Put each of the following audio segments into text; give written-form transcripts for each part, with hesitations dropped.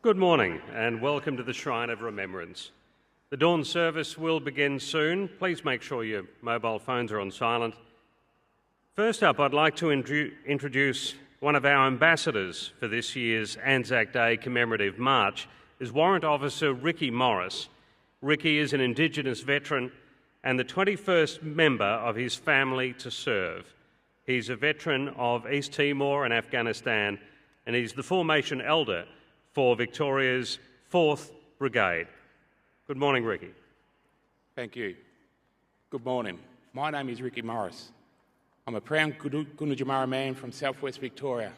Good morning and welcome to the Shrine of Remembrance. The dawn service will begin soon. Please make sure your mobile phones are on silent. First up, I'd like to introduce one of our ambassadors for this year's ANZAC Day commemorative march, is Warrant Officer Ricky Morris. Ricky is an Indigenous veteran and the 21st member of his family to serve. He's a veteran of East Timor and Afghanistan, and he's the formation elder for Victoria's 4th Brigade. Good morning, Ricky. Thank you. Good morning. My name is Ricky Morris. I'm a proud Gunditjmara man from southwest Victoria.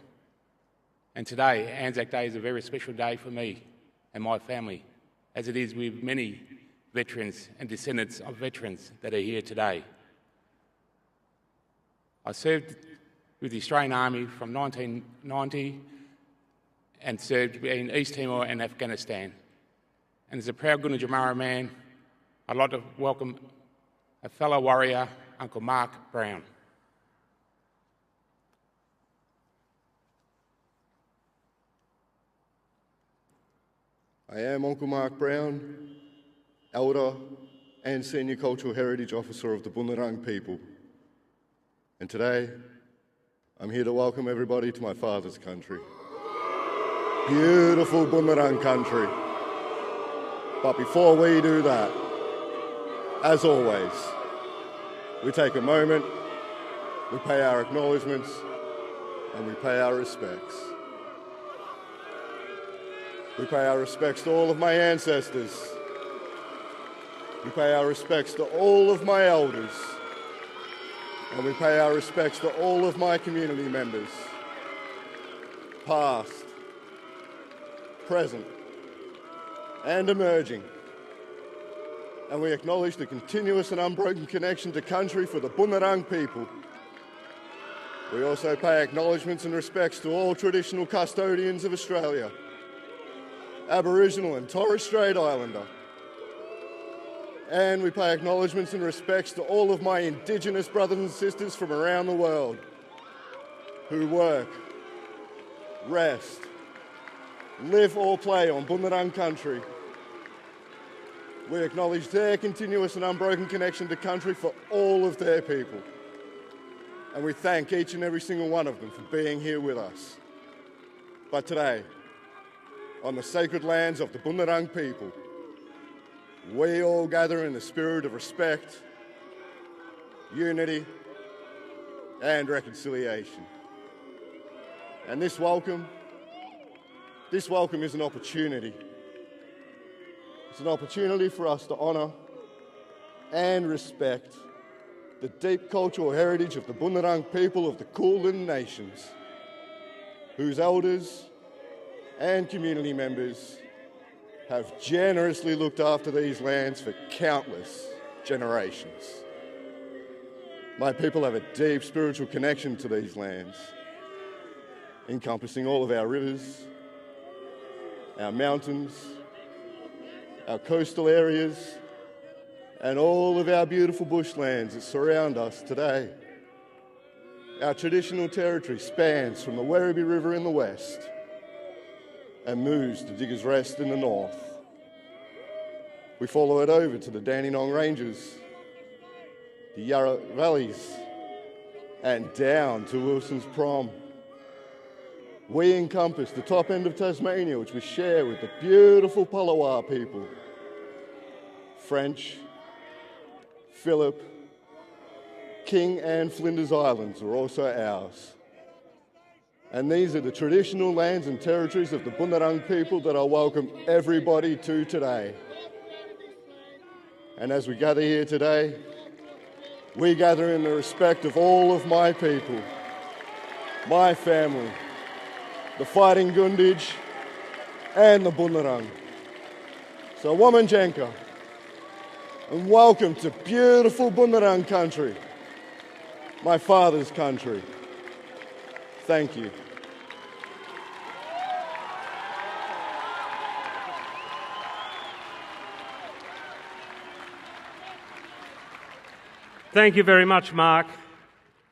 And today, ANZAC Day, is a very special day for me and my family, as it is with many veterans and descendants of veterans that are here today. I served with the Australian Army from 1990 and served in East Timor and Afghanistan. And as a proud Gunditjmara man, I'd like to welcome a fellow warrior, Uncle Mark Brown. I am Uncle Mark Brown, Elder and Senior Cultural Heritage Officer of the Bunurong people. And today, I'm here to welcome everybody to my father's country. Beautiful Bunurong country. But before we do that, as always, we take a moment, we pay our acknowledgements, and we pay our respects. We pay our respects to all of my ancestors. We pay our respects to all of my elders. And we pay our respects to all of my community members, past, present, and emerging. And we acknowledge the continuous and unbroken connection to country for the Bunurong people. We also pay acknowledgements and respects to all traditional custodians of Australia, Aboriginal and Torres Strait Islander. And we pay acknowledgements and respects to all of my Indigenous brothers and sisters from around the world who work, rest, live or play on Bunurong country. We acknowledge their continuous and unbroken connection to country for all of their people. And we thank each and every single one of them for being here with us. But today, on the sacred lands of the Bunurong people, we all gather in the spirit of respect, unity, and reconciliation. And this welcome is an opportunity. It's an opportunity for us to honour and respect the deep cultural heritage of the Bunurong people of the Kulin Nations, whose elders and community members have generously looked after these lands for countless generations. My people have a deep spiritual connection to these lands, encompassing all of our rivers, our mountains, our coastal areas, and all of our beautiful bushlands that surround us today. Our traditional territory spans from the Werribee River in the west and moves to Diggers Rest in the north. We follow it over to the Dandenong Ranges, the Yarra Valleys, and down to Wilson's Prom. We encompass the top end of Tasmania, which we share with the beautiful Palawa people. French, Phillip, King and Flinders Islands are also ours. And these are the traditional lands and territories of the Bunurong people that I welcome everybody to today. And as we gather here today, we gather in the respect of all of my people, my family, the Fighting Gunditj, and the Bunurong. So Wamanjanka, and welcome to beautiful Bunurong country, my father's country. Thank you. Thank you very much, Mark.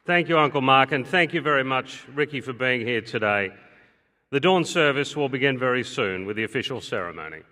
Thank you, Uncle Mark, and thank you very much, Ricky, for being here today. The dawn service will begin very soon with the official ceremony.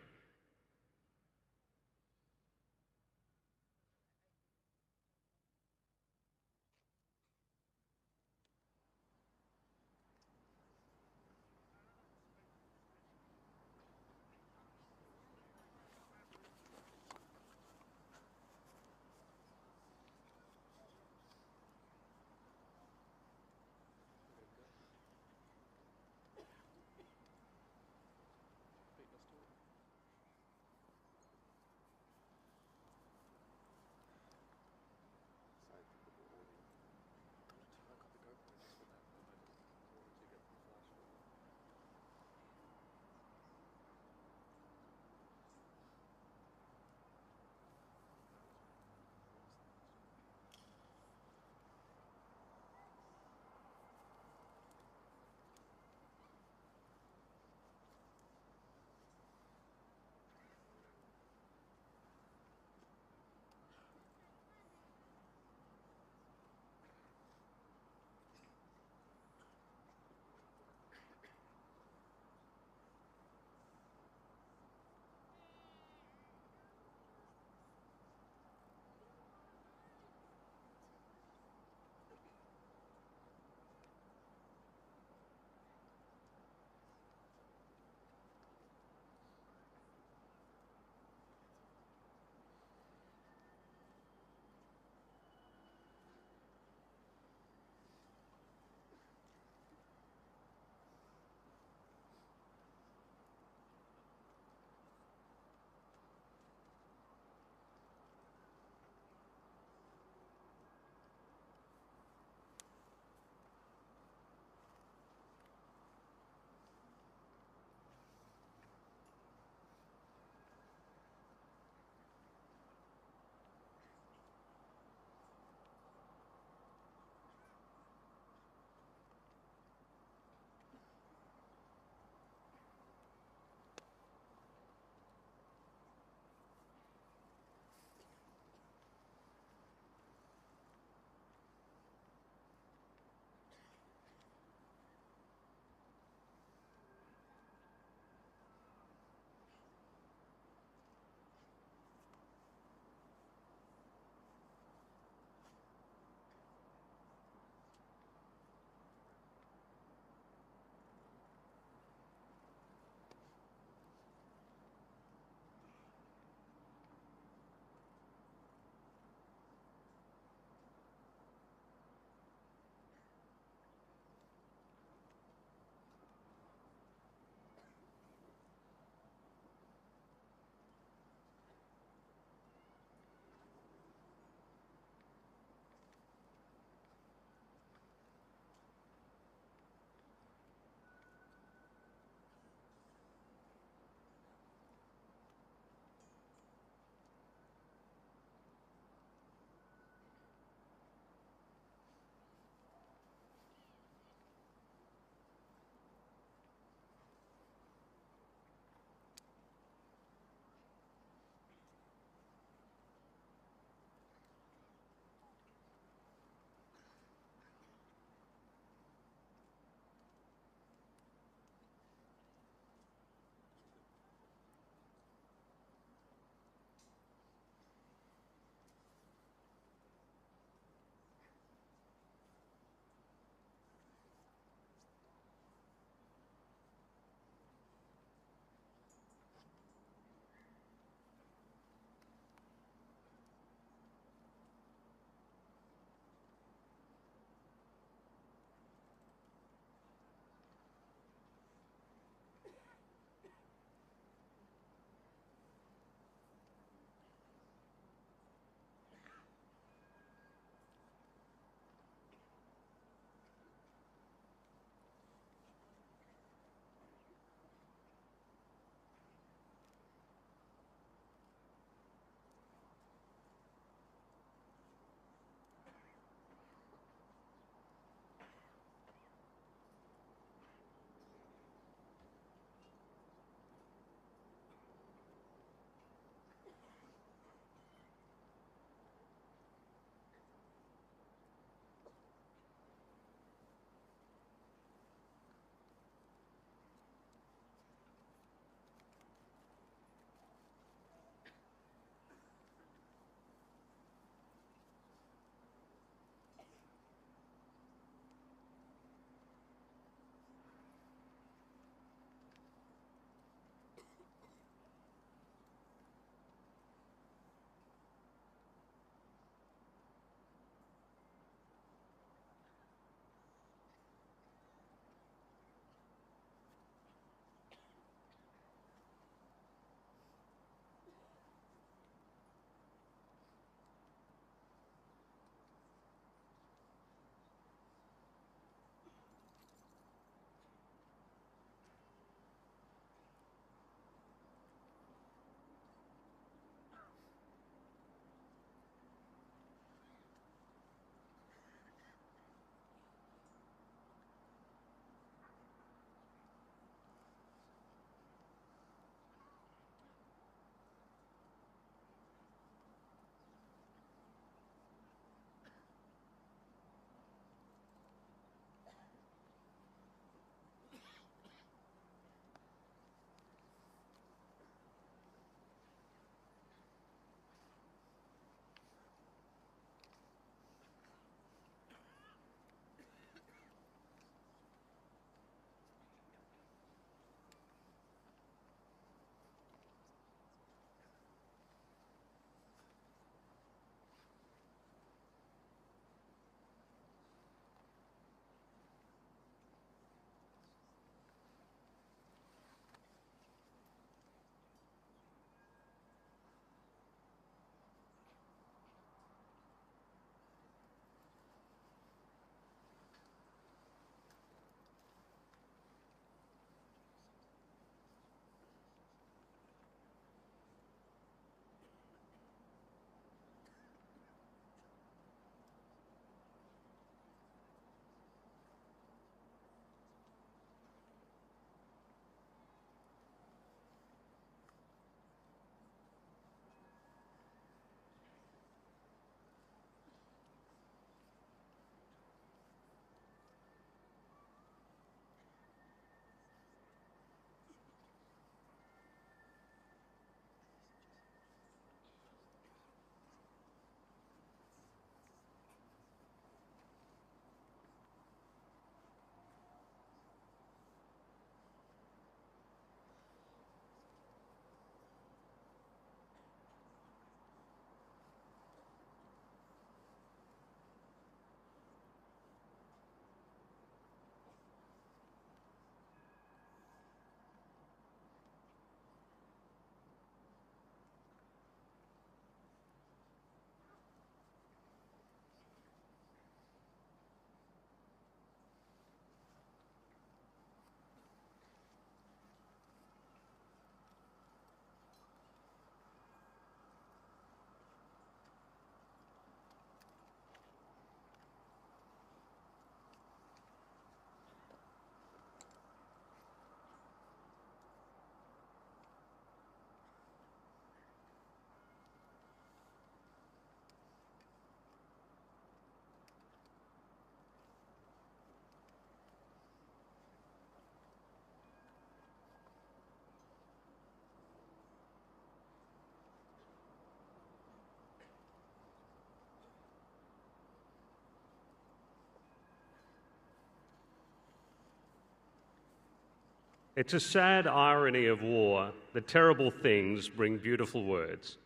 It's a sad irony of war that terrible things bring beautiful words.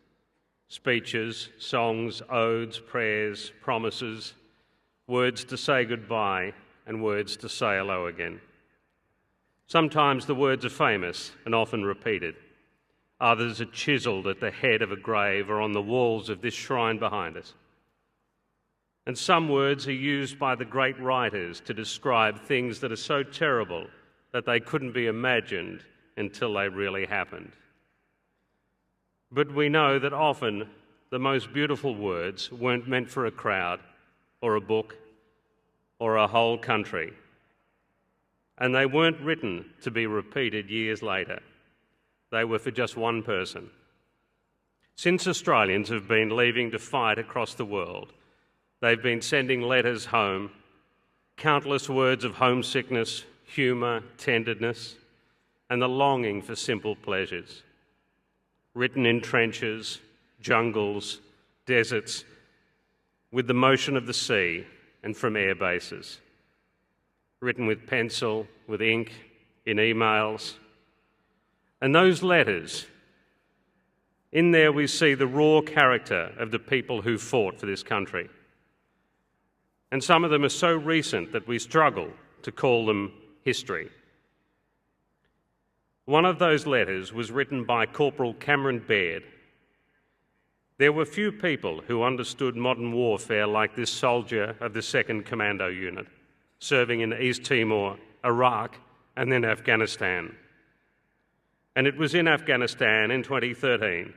Speeches, songs, odes, prayers, promises, words to say goodbye and words to say hello again. Sometimes the words are famous and often repeated. Others are chiselled at the head of a grave or on the walls of this shrine behind us. And some words are used by the great writers to describe things that are so terrible that they couldn't be imagined until they really happened. But we know that often the most beautiful words weren't meant for a crowd or a book or a whole country. And they weren't written to be repeated years later. They were for just one person. Since Australians have been leaving to fight across the world, they've been sending letters home, countless words of homesickness, humour, tenderness, and the longing for simple pleasures. Written in trenches, jungles, deserts, with the motion of the sea and from air bases. Written with pencil, with ink, in emails. And those letters, in there we see the raw character of the people who fought for this country. And some of them are so recent that we struggle to call them history. One of those letters was written by Corporal Cameron Baird. There were few people who understood modern warfare like this soldier of the 2nd Commando Unit, serving in East Timor, Iraq, and then Afghanistan. And it was in Afghanistan in 2013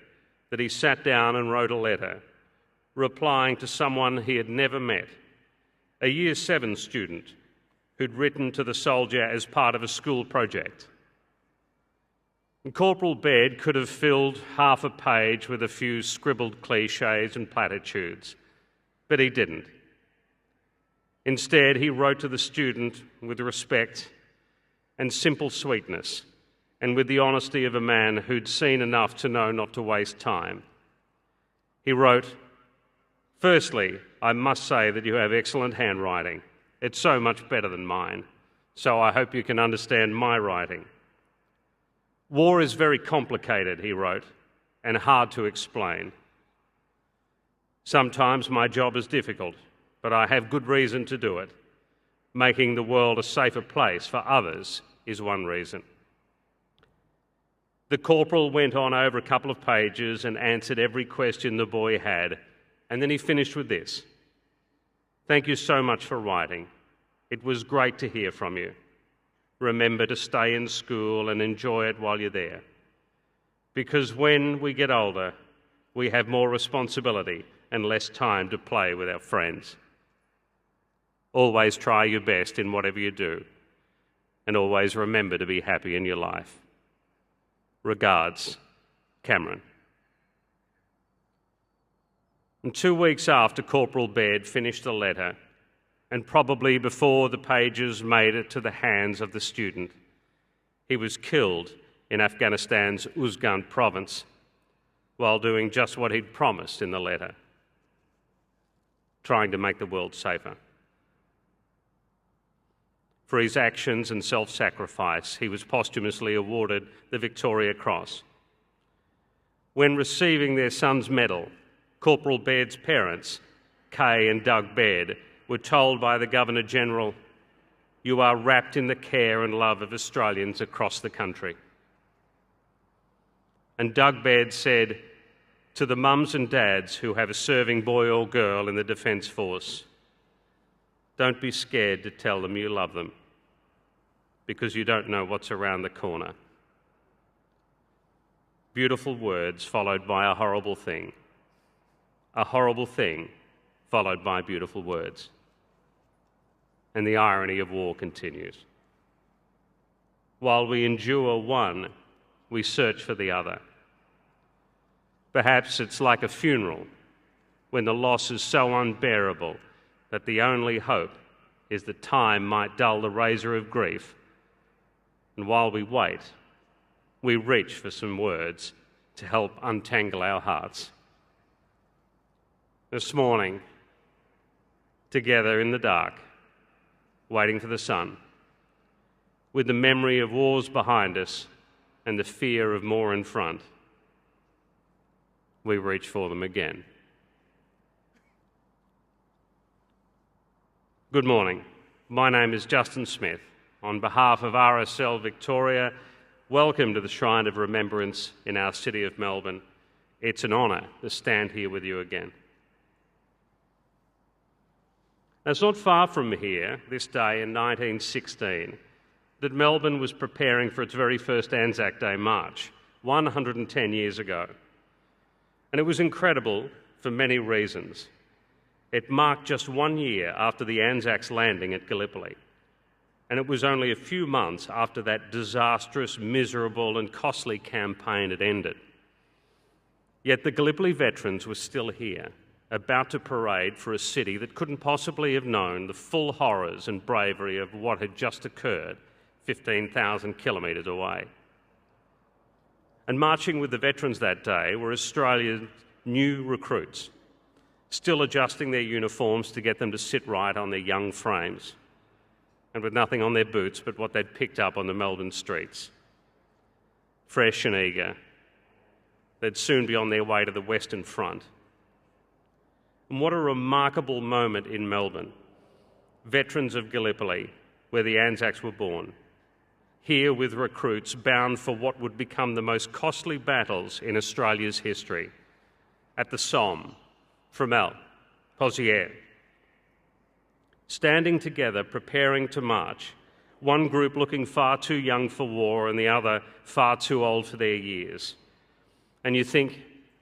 that he sat down and wrote a letter replying to someone he had never met, a Year 7 student who'd written to the soldier as part of a school project. And Corporal Baird could have filled half a page with a few scribbled cliches and platitudes, but he didn't. Instead, he wrote to the student with respect and simple sweetness, and with the honesty of a man who'd seen enough to know not to waste time. He wrote, "Firstly, I must say that you have excellent handwriting. It's so much better than mine, so I hope you can understand my writing. War is very complicated," he wrote, "and hard to explain. Sometimes my job is difficult, but I have good reason to do it. Making the world a safer place for others is one reason." The corporal went on over a couple of pages and answered every question the boy had, and then he finished with this: "Thank you so much for writing. It was great to hear from you. Remember to stay in school and enjoy it while you're there. Because when we get older, we have more responsibility and less time to play with our friends. Always try your best in whatever you do, and always remember to be happy in your life. Regards, Cameron." And 2 weeks after Corporal Baird finished the letter, and probably before the pages made it to the hands of the student, he was killed in Afghanistan's Uzgan province while doing just what he'd promised in the letter: trying to make the world safer. For his actions and self-sacrifice, he was posthumously awarded the Victoria Cross. When receiving their son's medal, Corporal Baird's parents, Kay and Doug Baird, were told by the Governor-General, "You are wrapped in the care and love of Australians across the country." And Doug Baird said, "To the mums and dads who have a serving boy or girl in the Defence Force, don't be scared to tell them you love them, because you don't know what's around the corner." Beautiful words followed by a horrible thing. A horrible thing followed by beautiful words. And the irony of war continues. While we endure one, we search for the other. Perhaps it's like a funeral when the loss is so unbearable that the only hope is that time might dull the razor of grief. And while we wait, we reach for some words to help untangle our hearts. This morning, together in the dark, waiting for the sun, with the memory of wars behind us and the fear of more in front, we reach for them again. Good morning. My name is Justin Smith. On behalf of RSL Victoria, welcome to the Shrine of Remembrance in our city of Melbourne. It's an honour to stand here with you again. It's not far from here, this day in 1916, that Melbourne was preparing for its very first ANZAC Day march, 110 years ago. And it was incredible for many reasons. It marked just 1 year after the ANZAC's landing at Gallipoli. And it was only a few months after that disastrous, miserable and costly campaign had ended. Yet the Gallipoli veterans were still here, about to parade for a city that couldn't possibly have known the full horrors and bravery of what had just occurred 15,000 kilometres away. And marching with the veterans that day were Australia's new recruits, still adjusting their uniforms to get them to sit right on their young frames, and with nothing on their boots but what they'd picked up on the Melbourne streets. Fresh and eager, they'd soon be on their way to the Western Front. And what a remarkable moment in Melbourne. Veterans of Gallipoli, where the ANZACs were born, here with recruits bound for what would become the most costly battles in Australia's history, at the Somme, Fromelles, Pozières. Standing together, preparing to march, one group looking far too young for war and the other far too old for their years. And you think,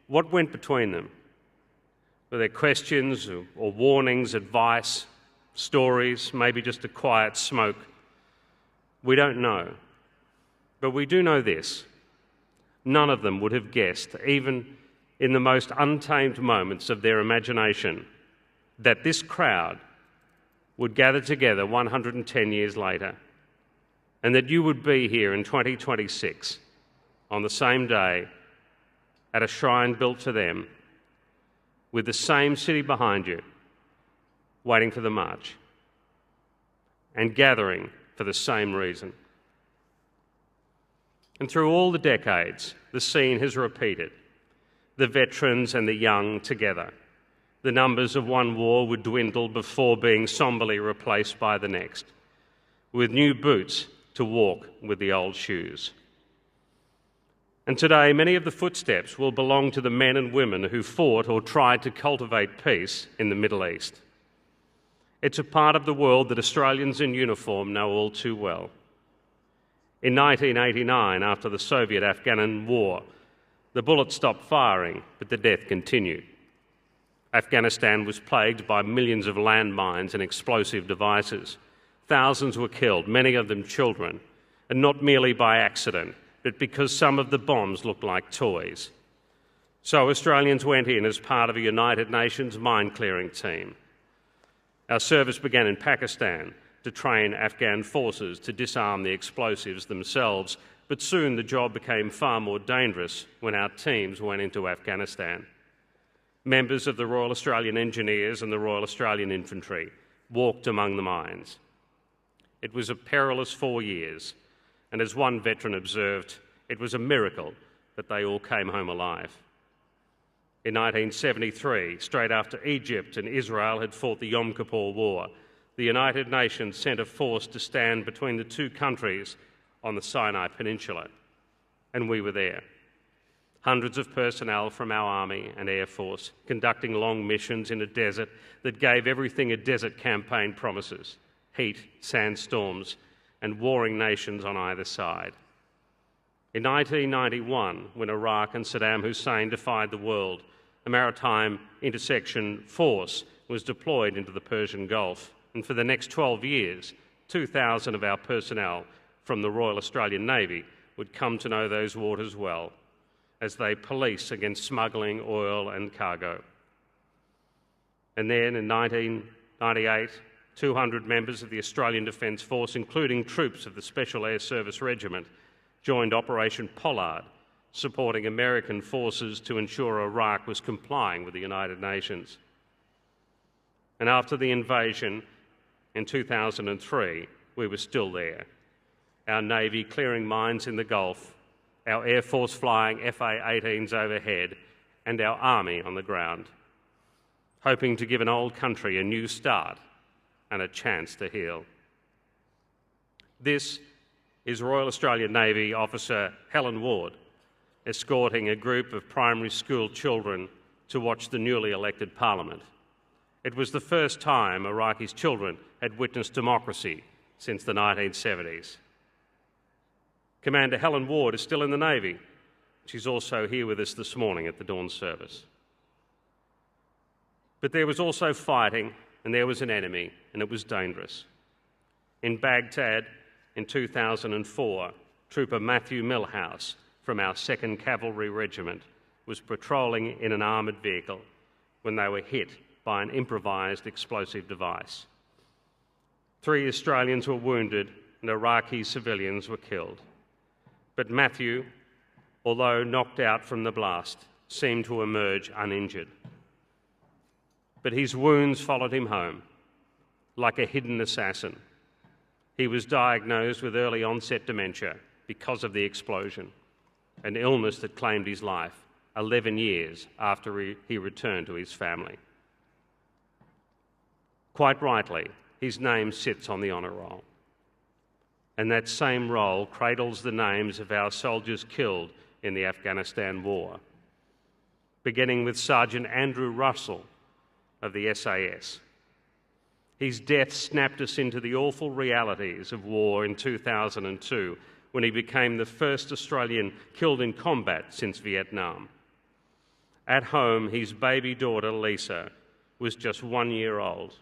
what went between them? Were there questions or warnings, advice, stories, maybe just a quiet smoke? We don't know. But we do know this. None of them would have guessed, even in the most untamed moments of their imagination, that this crowd would gather together 110 years later, and that you would be here in 2026 on the same day at a shrine built for them, with the same city behind you, waiting for the march, and gathering for the same reason. And through all the decades, the scene has repeated, the veterans and the young together. The numbers of one war would dwindle before being somberly replaced by the next, with new boots to walk with the old shoes. And today, many of the footsteps will belong to the men and women who fought or tried to cultivate peace in the Middle East. It's a part of the world that Australians in uniform know all too well. In 1989, after the Soviet-Afghan War, the bullets stopped firing, but the death continued. Afghanistan was plagued by millions of landmines and explosive devices. Thousands were killed, many of them children, and not merely by accident, but because some of the bombs looked like toys. So Australians went in as part of a United Nations mine-clearing team. Our service began in Pakistan to train Afghan forces to disarm the explosives themselves, but soon the job became far more dangerous when our teams went into Afghanistan. Members of the Royal Australian Engineers and the Royal Australian Infantry walked among the mines. It was a perilous 4 years, and as one veteran observed, it was a miracle that they all came home alive. In 1973, straight after Egypt and Israel had fought the Yom Kippur War, the United Nations sent a force to stand between the two countries on the Sinai Peninsula, and we were there. Hundreds of personnel from our Army and Air Force conducting long missions in a desert that gave everything a desert campaign promises: heat, sandstorms, and warring nations on either side. In 1991, when Iraq and Saddam Hussein defied the world, a maritime intersection force was deployed into the Persian Gulf, and for the next 12 years, 2,000 of our personnel from the Royal Australian Navy would come to know those waters well as they police against smuggling oil and cargo. And then in 1998, 200 members of the Australian Defence Force, including troops of the Special Air Service Regiment, joined Operation Pollard, supporting American forces to ensure Iraq was complying with the United Nations. And after the invasion in 2003, we were still there. our Navy clearing mines in the Gulf, our Air Force flying FA-18s overhead, and our Army on the ground, hoping to give an old country a new start and a chance to heal. This is Royal Australian Navy officer Helen Ward, escorting a group of primary school children to watch the newly elected parliament. It was the first time Iraqi's children had witnessed democracy since the 1970s. Commander Helen Ward is still in the Navy. She's also here with us this morning at the dawn service. But there was also fighting, and there was an enemy, and it was dangerous. In Baghdad in 2004, Trooper Matthew Millhouse from our 2nd Cavalry Regiment was patrolling in an armoured vehicle when they were hit by an improvised explosive device. 3 Australians were wounded and Iraqi civilians were killed. But Matthew, although knocked out from the blast, seemed to emerge uninjured. But his wounds followed him home, like a hidden assassin. He was diagnosed with early onset dementia because of the explosion, an illness that claimed his life 11 years after he returned to his family. Quite rightly, his name sits on the honour roll. And that same roll cradles the names of our soldiers killed in the Afghanistan war, beginning with Sergeant Andrew Russell of the SAS. His death snapped us into the awful realities of war in 2002, when he became the first Australian killed in combat since Vietnam. At home, his baby daughter, Lisa, was just 1 year old.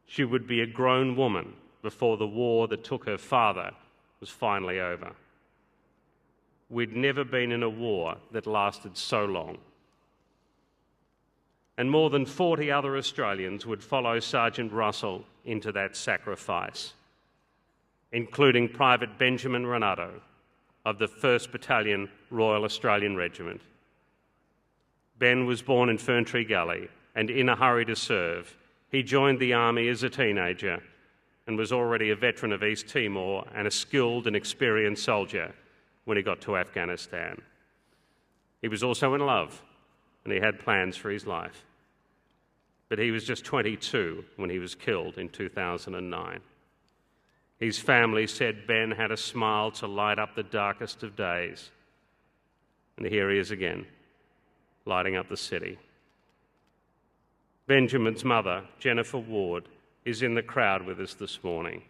She would be a grown woman before the war that took her father was finally over. We'd never been in a war that lasted so long. And more than 40 other Australians would follow Sergeant Russell into that sacrifice, including Private Benjamin Renato of the 1st Battalion Royal Australian Regiment. Ben was born in Ferntree Gully, and in a hurry to serve, he joined the army as a teenager and was already a veteran of East Timor and a skilled and experienced soldier when he got to Afghanistan. He was also in love, and he had plans for his life. But he was just 22 when he was killed in 2009. His family said Ben had a smile to light up the darkest of days. And here he is again, lighting up the city. Benjamin's mother, Jennifer Ward, is in the crowd with us this morning.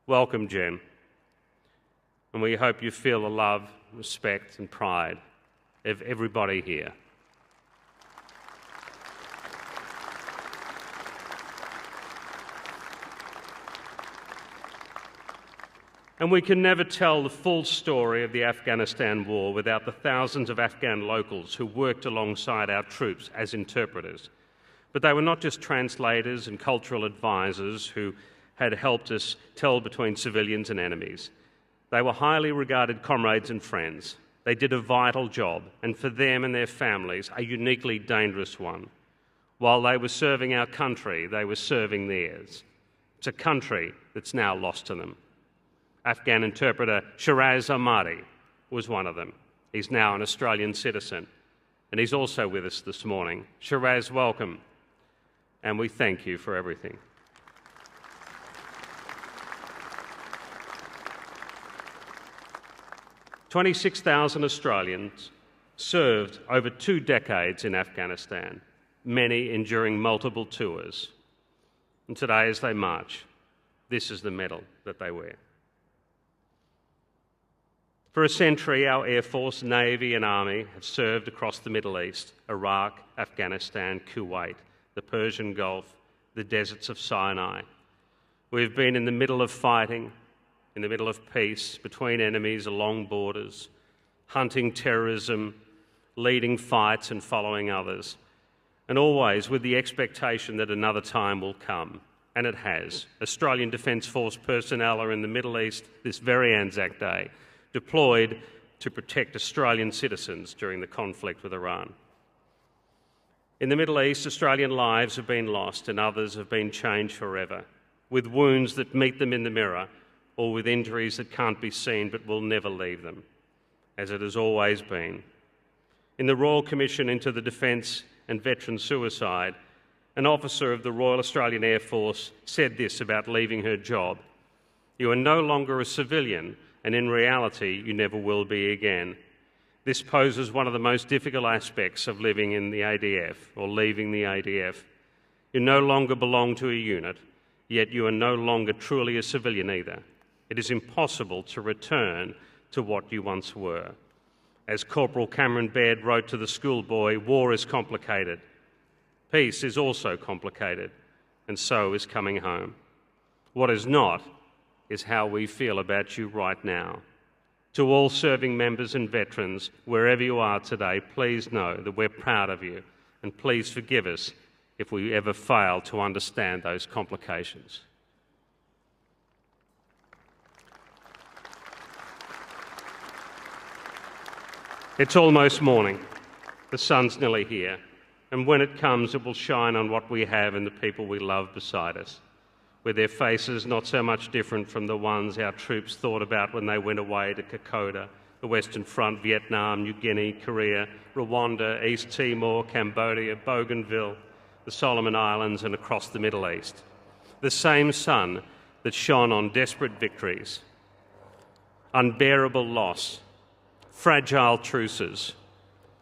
Welcome, Jen. And we hope you feel the love, respect and pride of everybody here. And we can never tell the full story of the Afghanistan war without the thousands of Afghan locals who worked alongside our troops as interpreters. But they were not just translators and cultural advisors who had helped us tell between civilians and enemies. They were highly regarded comrades and friends. They did a vital job, and for them and their families, a uniquely dangerous one. While they were serving our country, they were serving theirs. It's a country that's now lost to them. Afghan interpreter Shiraz Ahmadi was one of them. He's now an Australian citizen, and he's also with us this morning. Shiraz, welcome, and we thank you for everything. "26,000 Australians served over 2 decades in Afghanistan, many enduring multiple tours. And today, as they march, this is the medal that they wear. For a century, our Air Force, Navy and Army have served across the Middle East, Iraq, Afghanistan, Kuwait, the Persian Gulf, the deserts of Sinai. We've been in the middle of fighting, in the middle of peace, between enemies along borders, hunting terrorism, leading fights and following others, and always with the expectation that another time will come. And it has. Australian Defence Force personnel are in the Middle East this very ANZAC Day, deployed to protect Australian citizens during the conflict with Iran. In the Middle East, Australian lives have been lost and others have been changed forever, with wounds that meet them in the mirror or with injuries that can't be seen but will never leave them, as it has always been. In the Royal Commission into the Defence and Veteran Suicide, an officer of the Royal Australian Air Force said this about leaving her job: "You are no longer a civilian, and in reality, you never will be again." This poses one of the most difficult aspects of living in the ADF or leaving the ADF. You no longer belong to a unit, yet you are no longer truly a civilian either. It is impossible to return to what you once were. As Corporal Cameron Baird wrote to the schoolboy, war is complicated. Peace is also complicated, and so is coming home. What is not is how we feel about you right now. To all serving members and veterans, wherever you are today, please know that we're proud of you, and please forgive us if we ever fail to understand those complications. It's almost morning. The sun's nearly here, and when it comes, it will shine on what we have and the people we love beside us, with their faces not so much different from the ones our troops thought about when they went away to Kokoda, the Western Front, Vietnam, New Guinea, Korea, Rwanda, East Timor, Cambodia, Bougainville, the Solomon Islands, and across the Middle East. The same sun that shone on desperate victories, unbearable loss, fragile truces,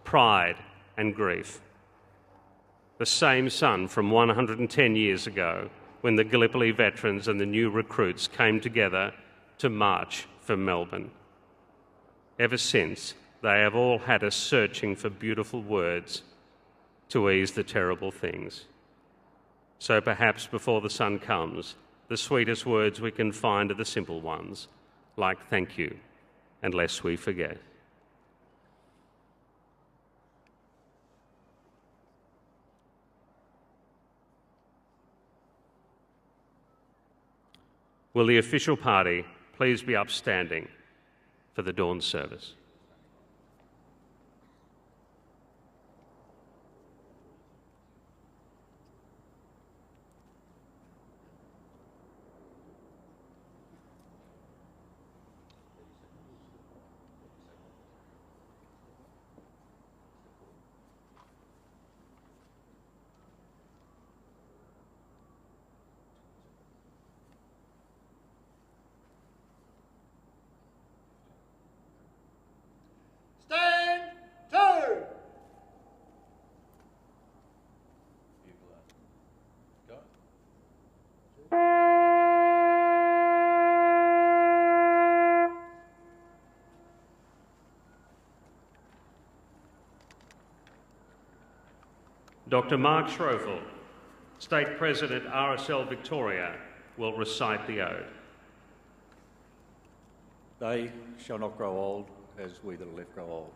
pride and grief. The same sun from 110 years ago, when the Gallipoli veterans and the new recruits came together to march for Melbourne. Ever since, they have all had us searching for beautiful words to ease the terrible things. So perhaps before the sun comes, the sweetest words we can find are the simple ones, like thank you, and lest we forget. Will the official party please be upstanding for the dawn service? Dr. Mark Schroeffel, State President, RSL Victoria, will recite the ode. They shall not grow old as we that are left grow old.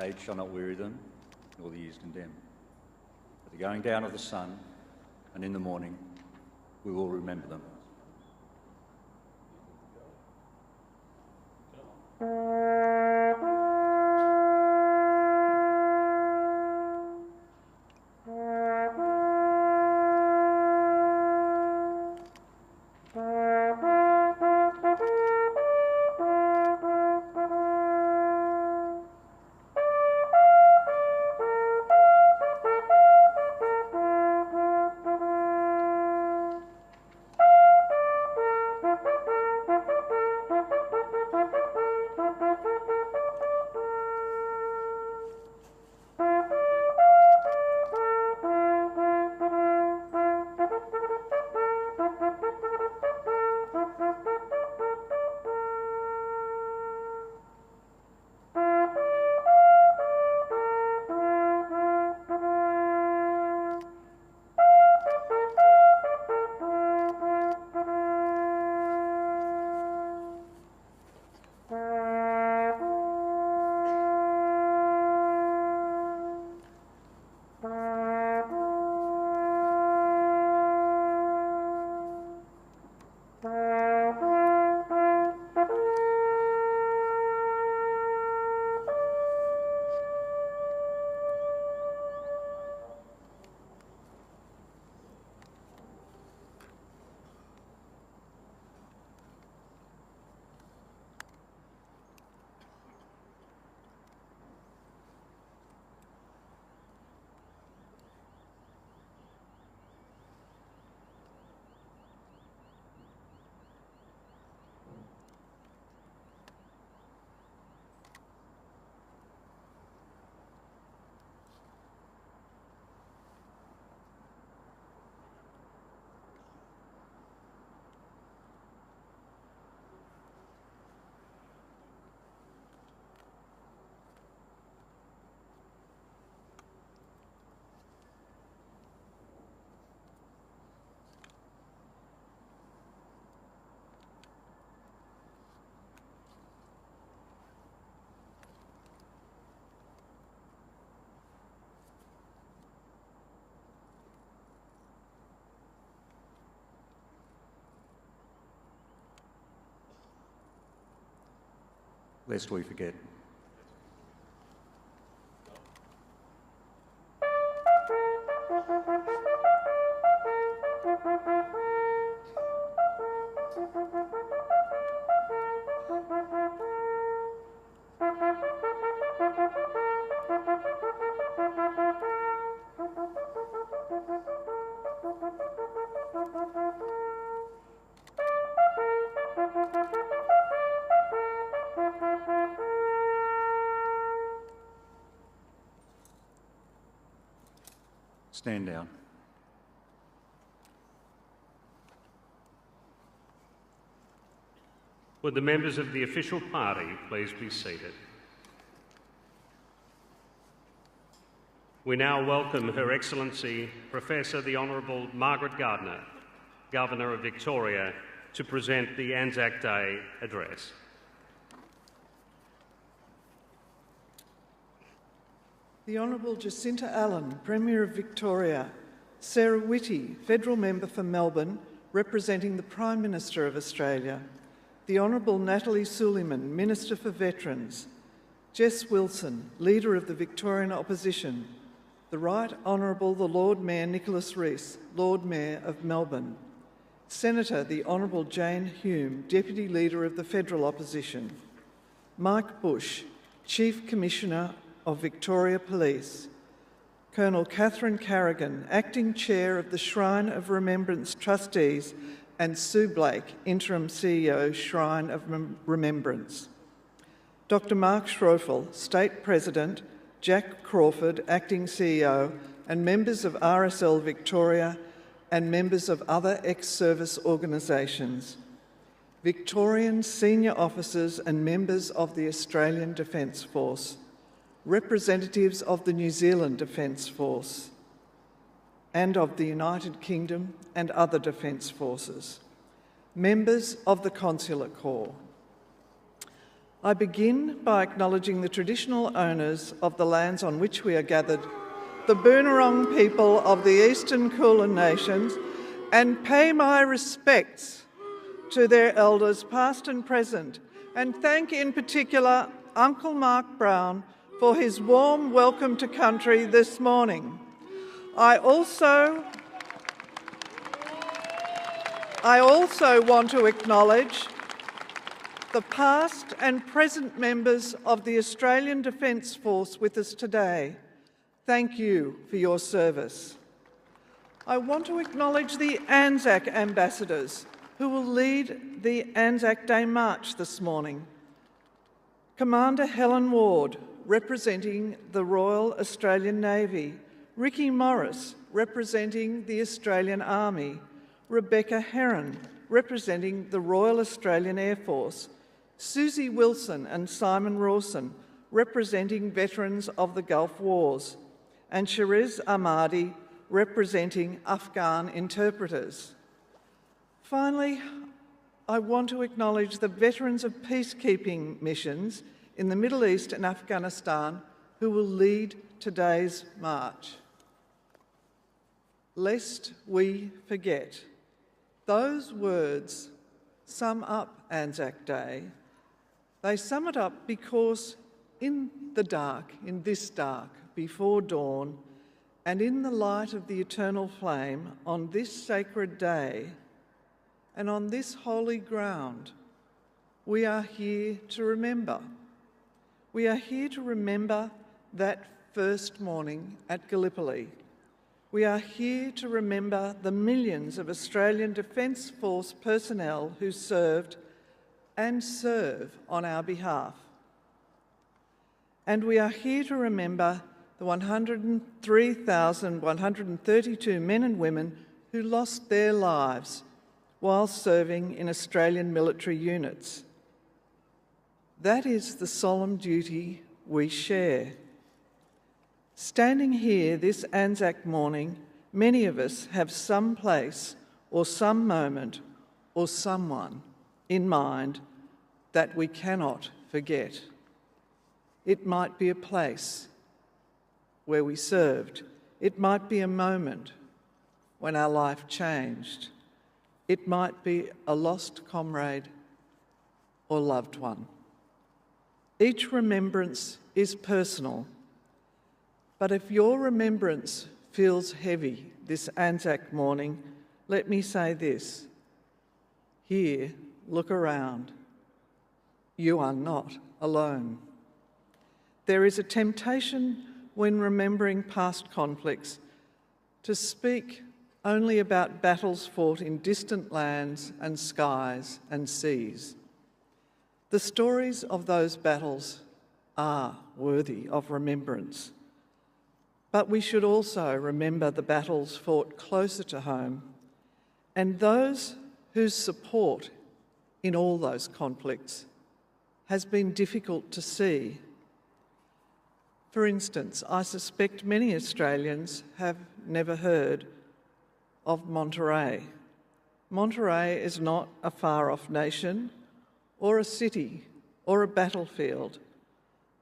Age shall not weary them, nor the years condemn. At the going down of the sun and in the morning, we will remember them. lest we forget. Stand down. Would the members of the official party please be seated? We now welcome Her Excellency Professor the Honourable Margaret Gardner, Governor of Victoria, to present the ANZAC Day address. The Honourable Jacinta Allen, Premier of Victoria, Sarah Whitty, Federal Member for Melbourne, representing the Prime Minister of Australia, the Honourable Natalie Suleiman, Minister for Veterans, Jess Wilson, Leader of the Victorian Opposition, the Right Honourable the Lord Mayor Nicholas Rees, Lord Mayor of Melbourne, Senator the Honourable Jane Hume, Deputy Leader of the Federal Opposition, Mike Bush, Chief Commissioner of Victoria Police, Colonel Catherine Carrigan, Acting Chair of the Shrine of Remembrance Trustees, and Sue Blake, Interim CEO, Shrine of Remembrance. Dr Mark Schroeffel, State President, Jack Crawford, Acting CEO, and members of RSL Victoria and members of other ex-service organisations, Victorian senior officers and members of the Australian Defence Force, representatives of the New Zealand Defence Force and of the United Kingdom and other defence forces, members of the Consular Corps. I begin by acknowledging the traditional owners of the lands on which we are gathered, the Boonwurrung people of the Eastern Kulin Nations, and pay my respects to their elders past and present, and thank in particular Uncle Mark Brown for his warm welcome to country this morning. I also want to acknowledge the past and present members of the Australian Defence Force with us today. Thank you for your service. I want to acknowledge the ANZAC ambassadors who will lead the ANZAC Day March this morning. Commander Helen Ward, representing the Royal Australian Navy, Ricky Morris, representing the Australian Army, Rebecca Heron, representing the Royal Australian Air Force, Susie Wilson and Simon Rawson, representing veterans of the Gulf Wars, and Shariz Ahmadi, representing Afghan interpreters. Finally, I want to acknowledge the veterans of peacekeeping missions in the Middle East and Afghanistan who will lead today's march. Lest we forget, those words sum up ANZAC Day. They sum it up because in the dark, in this dark, before dawn, and in the light of the eternal flame, on this sacred day, and on this holy ground, we are here to remember. We are here to remember that first morning at Gallipoli. We are here to remember the millions of Australian Defence Force personnel who served and serve on our behalf. And we are here to remember the 103,132 men and women who lost their lives while serving in Australian military units. That is the solemn duty we share. Standing here this ANZAC morning, many of us have some place or some moment or someone in mind that we cannot forget. It might be a place where we served. It might be a moment when our life changed. It might be a lost comrade or loved one. Each remembrance is personal, but if your remembrance feels heavy this ANZAC morning, let me say this. Here, look around. You are not alone. There is a temptation when remembering past conflicts to speak only about battles fought in distant lands and skies and seas. The stories of those battles are worthy of remembrance, but we should also remember the battles fought closer to home and those whose support in all those conflicts has been difficult to see. For instance, I suspect many Australians have never heard of Monterey. Monterey is not a far-off nation or a city or a battlefield.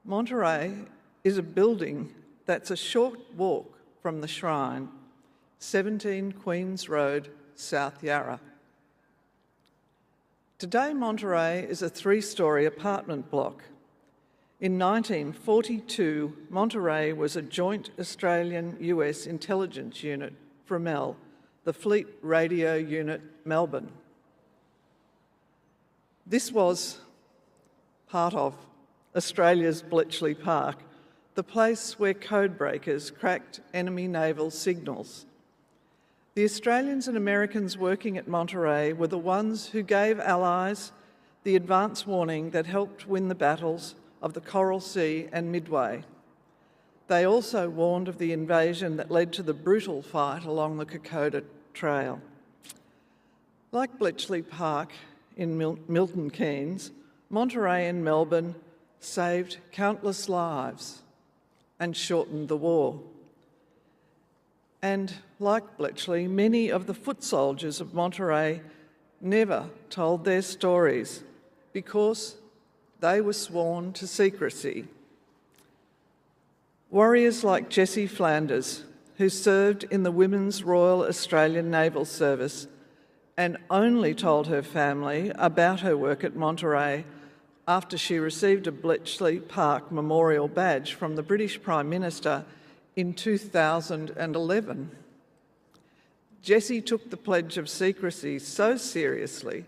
Monterey is a building that's a short walk from the shrine, 17 Queens Road, South Yarra. Today, Monterey is a 3-storey apartment block. In 1942, Monterey was a joint Australian-US intelligence unit, FREMEL, the Fleet Radio Unit, Melbourne. This was part of Australia's Bletchley Park, the place where codebreakers cracked enemy naval signals. The Australians and Americans working at Monterey were the ones who gave Allies the advance warning that helped win the battles of the Coral Sea and Midway. They also warned of the invasion that led to the brutal fight along the Kokoda Trail. Like Bletchley Park in Milton Keynes, Monterey and Melbourne saved countless lives and shortened the war. And like Bletchley, many of the foot soldiers of Monterey never told their stories because they were sworn to secrecy. Warriors like Jessie Flanders, who served in the Women's Royal Australian Naval Service and only told her family about her work at Monterey after she received a Bletchley Park Memorial Badge from the British Prime Minister in 2011. Jessie took the Pledge of Secrecy so seriously,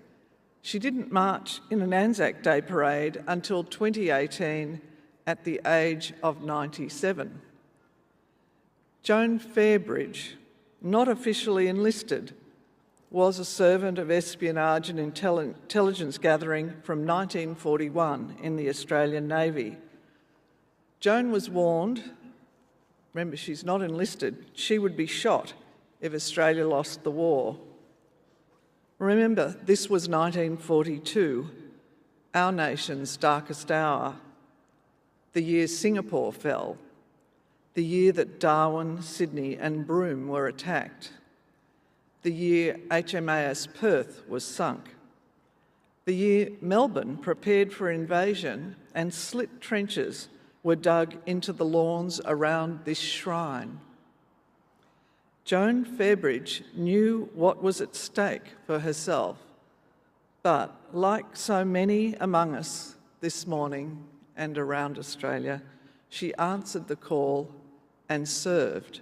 she didn't march in an Anzac Day parade until 2018 at the age of 97. Joan Fairbridge, not officially enlisted, was a servant of espionage and intelligence gathering from 1941 in the Australian Navy. Joan was warned, remember she's not enlisted, she would be shot if Australia lost the war. Remember, this was 1942, our nation's darkest hour, the year Singapore fell, the year that Darwin, Sydney and Broome were attacked, the year HMAS Perth was sunk, the year Melbourne prepared for invasion and slit trenches were dug into the lawns around this shrine. Joan Fairbridge knew what was at stake for herself, but like so many among us this morning and around Australia, she answered the call and served.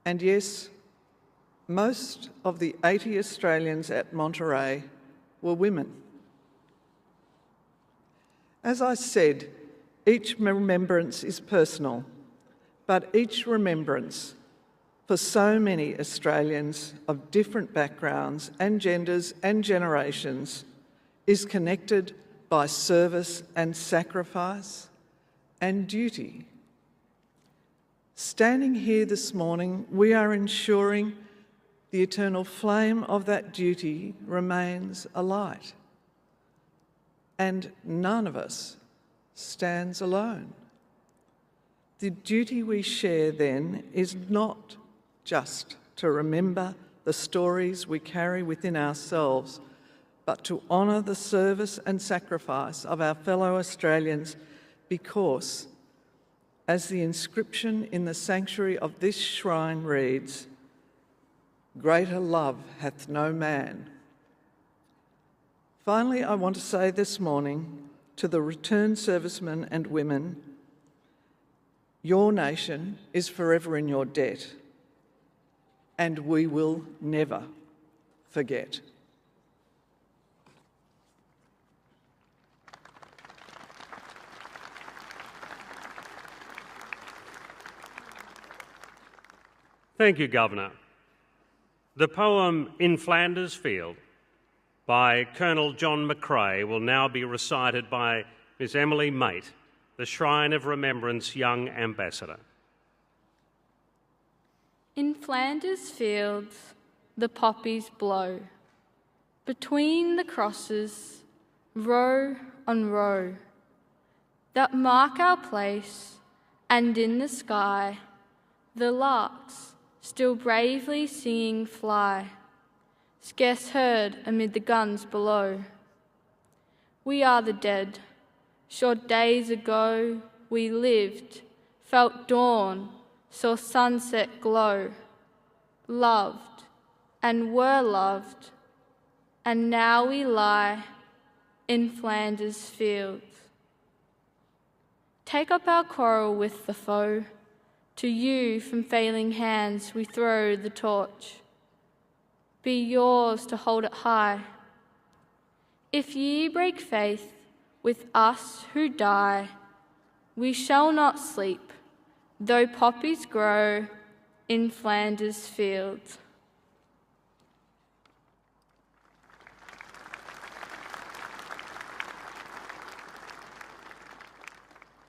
And yes, most of the 80 Australians at Monterey were women. As I said, each remembrance is personal, but each remembrance for so many Australians of different backgrounds and genders and generations is connected by service and sacrifice and duty. Standing here this morning, we are ensuring the eternal flame of that duty remains alight. And none of us stands alone. The duty we share then is not just to remember the stories we carry within ourselves, but to honour the service and sacrifice of our fellow Australians because, as the inscription in the sanctuary of this shrine reads, "Greater love hath no man." Finally, I want to say this morning, to the returned servicemen and women, your nation is forever in your debt, and we will never forget. Thank you, Governor. The poem In Flanders Field by Colonel John McCrae will now be recited by Miss Emily Mate, the Shrine of Remembrance Young Ambassador. In Flanders fields the poppies blow, between the crosses, row on row, that mark our place, and in the sky the larks still bravely singing fly, scarce heard amid the guns below. We are the dead. Short days ago we lived, felt dawn, saw sunset glow, loved and were loved, and now we lie in Flanders fields. Take up our quarrel with the foe. To you from failing hands we throw the torch. Be yours to hold it high. If ye break faith with us who die, we shall not sleep, though poppies grow in Flanders fields.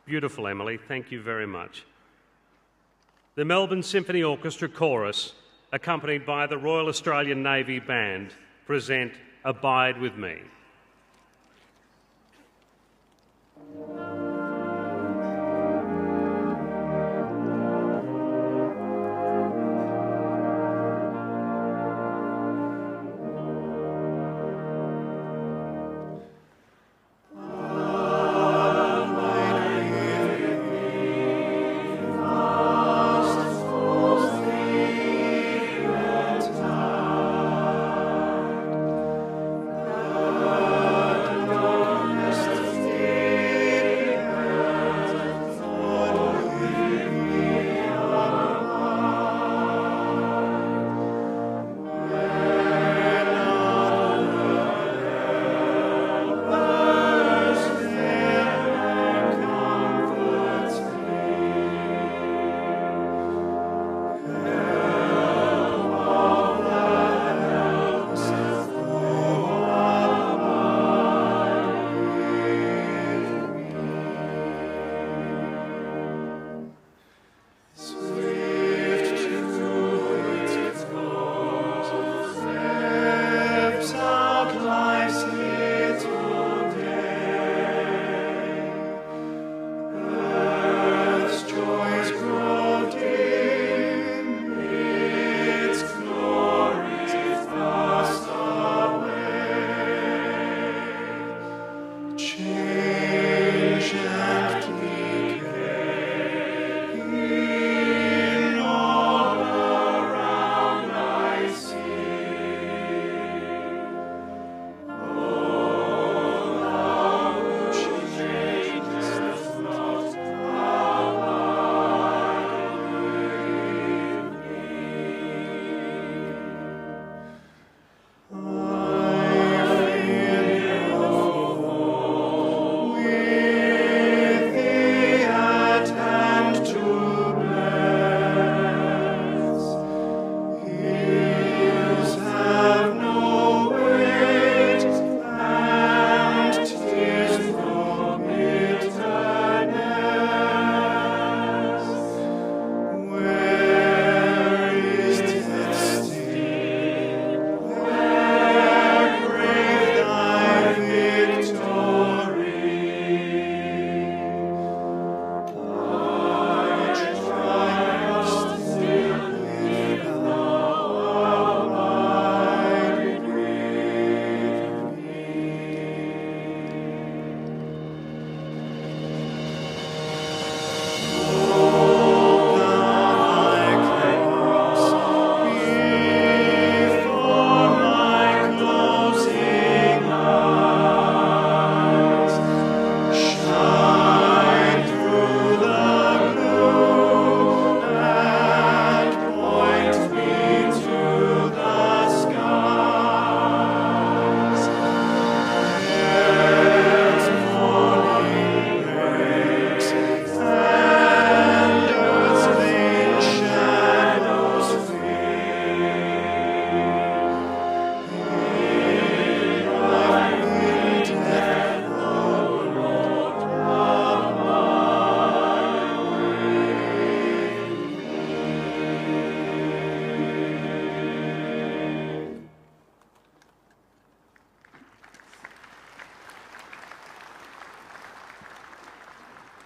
Beautiful, Emily. Thank you very much. The Melbourne Symphony Orchestra Chorus, accompanied by the Royal Australian Navy Band, present Abide With Me.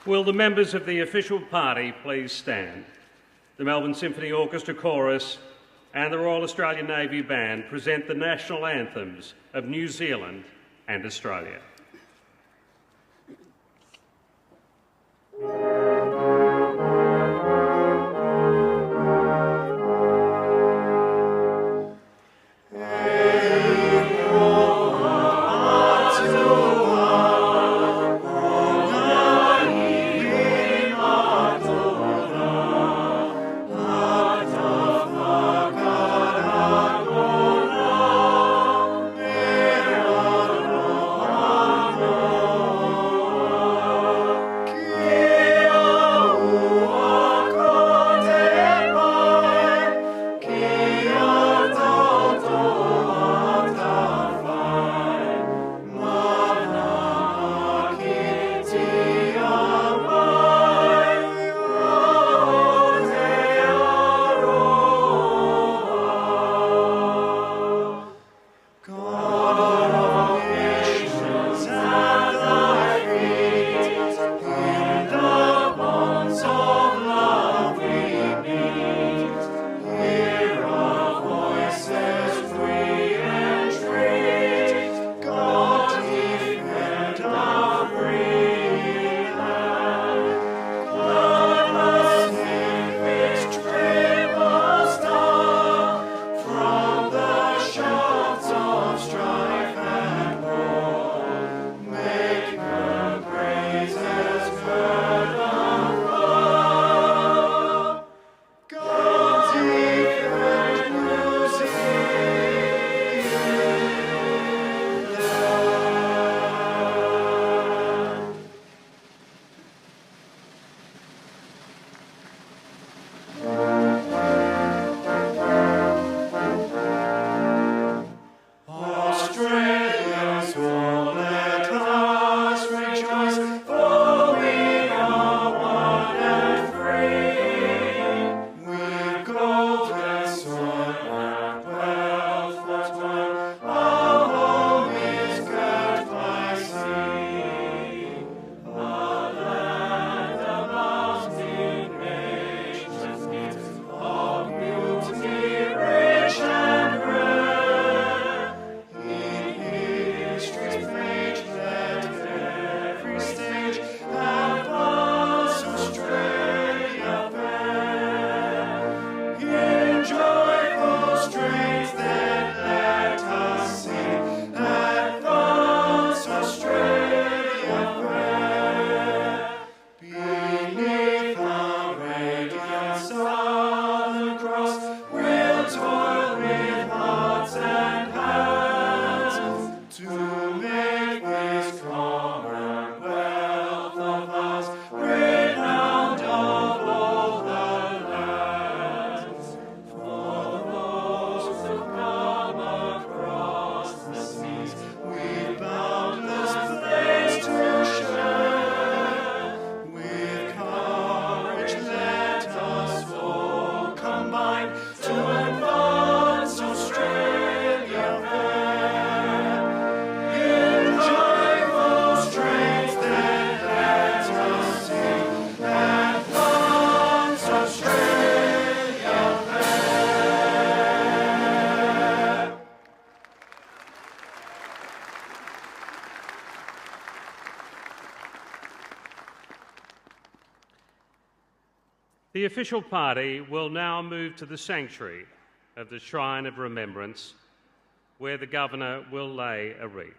Will the members of the official party please stand? The Melbourne Symphony Orchestra Chorus and the Royal Australian Navy Band present the national anthems of New Zealand and Australia. The official party will now move to the sanctuary of the Shrine of Remembrance, where the Governor will lay a wreath.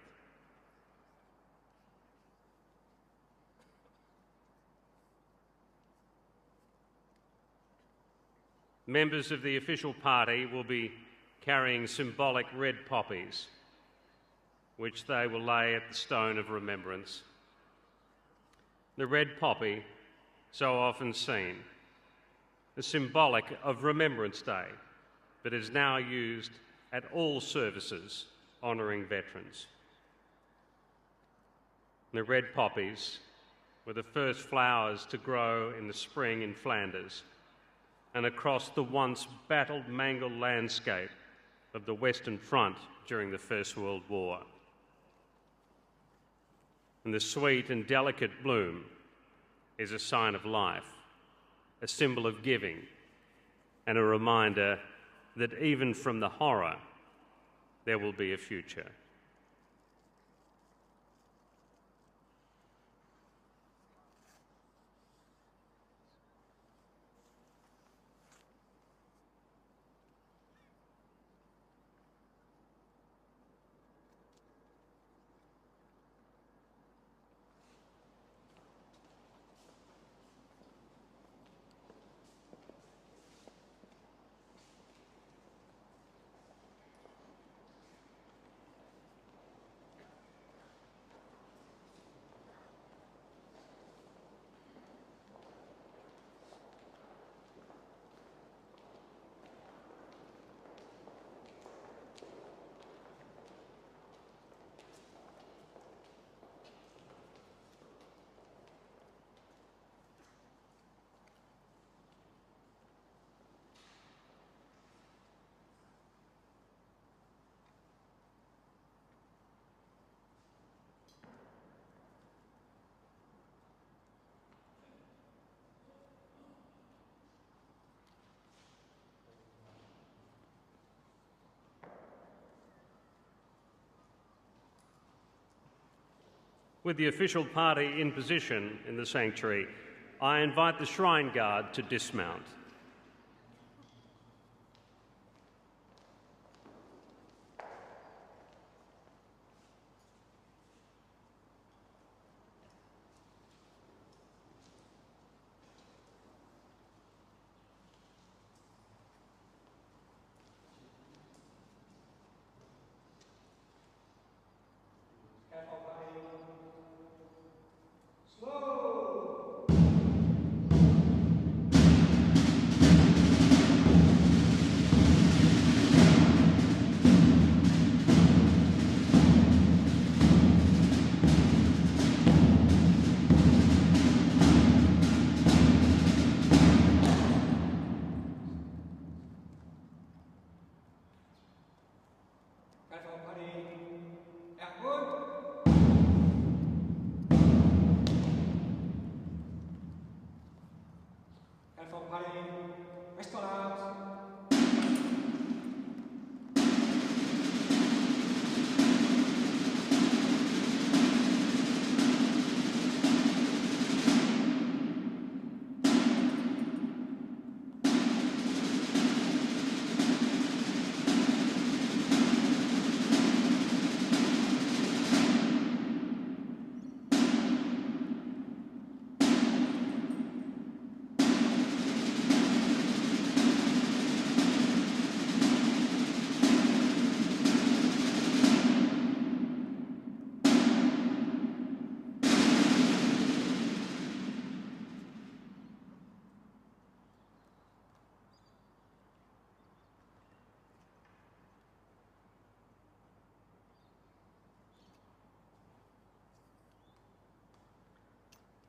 Members of the official party will be carrying symbolic red poppies, which they will lay at the Stone of Remembrance. The red poppy, so often seen, is symbolic of Remembrance Day, but is now used at all services honouring veterans. The red poppies were the first flowers to grow in the spring in Flanders and across the once battled, mangled landscape of the Western Front during the First World War. And the sweet and delicate bloom is a sign of life, a symbol of giving, and a reminder that even from the horror, there will be a future. With the official party in position in the sanctuary, I invite the Shrine Guard to dismount.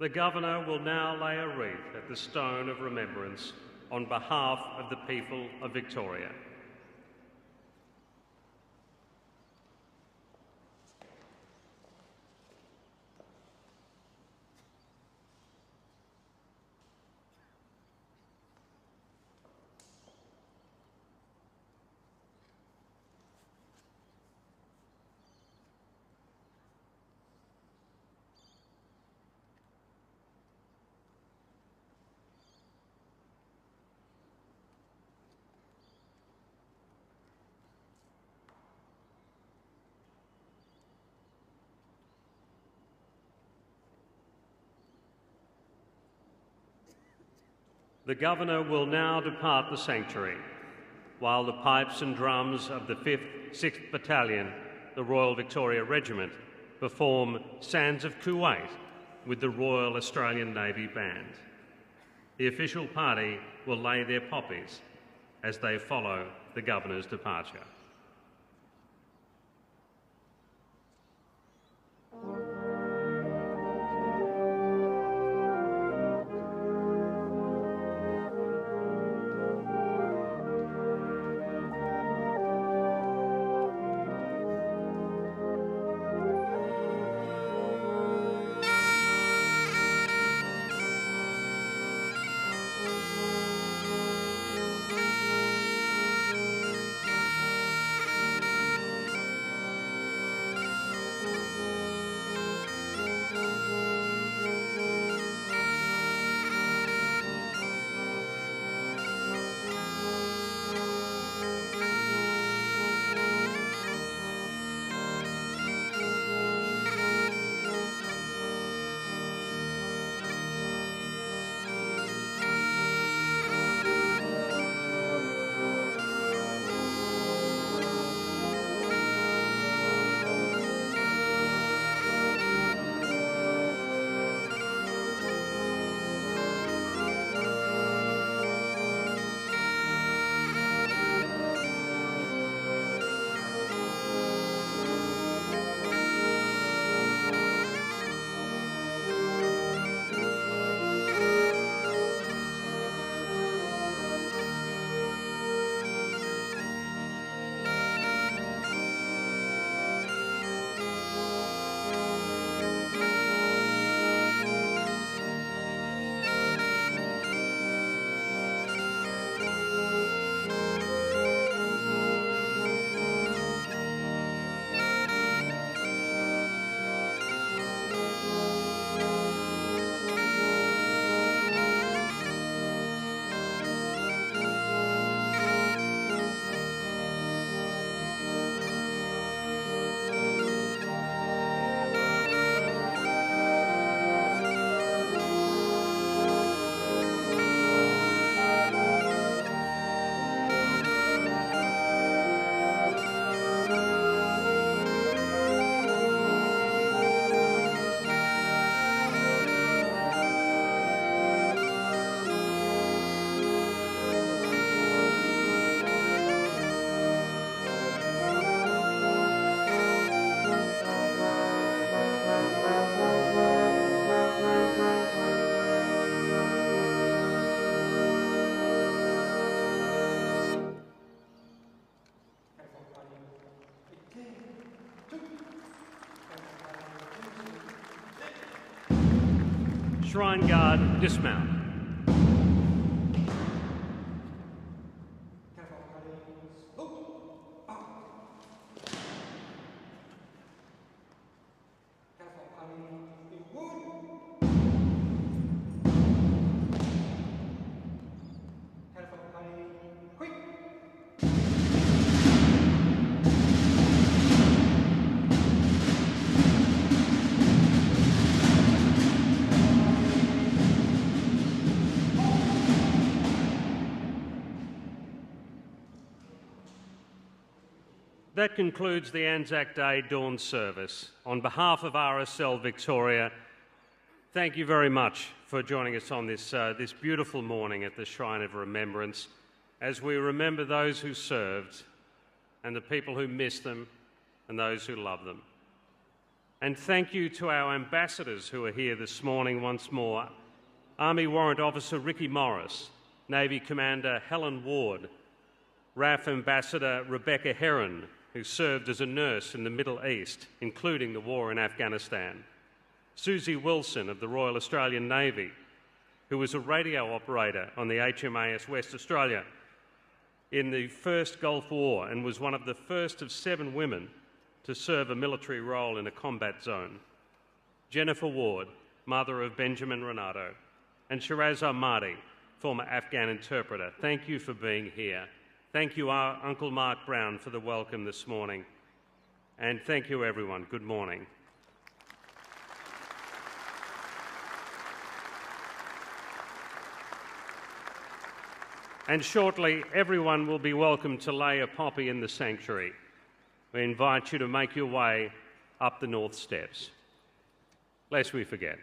The Governor will now lay a wreath at the Stone of Remembrance on behalf of the people of Victoria. The Governor will now depart the sanctuary, while the pipes and drums of the 5th, 6th Battalion, the Royal Victoria Regiment, perform Sands of Kuwait with the Royal Australian Navy Band. The official party will lay their poppies as they follow the Governor's departure. Shrine Guard, dismount. That concludes the Anzac Day dawn service. On behalf of RSL Victoria, thank you very much for joining us on this beautiful morning at the Shrine of Remembrance as we remember those who served and the people who missed them and those who love them. And thank you to our ambassadors who are here this morning once more. Army Warrant Officer Ricky Morris, Navy Commander Helen Ward, RAF Ambassador Rebecca Heron, who served as a nurse in the Middle East, including the war in Afghanistan. Susie Wilson of the Royal Australian Navy, who was a radio operator on the HMAS West Australia in the First Gulf War and was one of the first of 7 women to serve a military role in a combat zone. Jennifer Ward, mother of Benjamin Renato, and Shiraz Ahmadi, former Afghan interpreter. Thank you for being here. Thank you, Uncle Mark Brown, for the welcome this morning. And thank you, everyone. Good morning. And shortly, everyone will be welcome to lay a poppy in the sanctuary. We invite you to make your way up the north steps, lest we forget.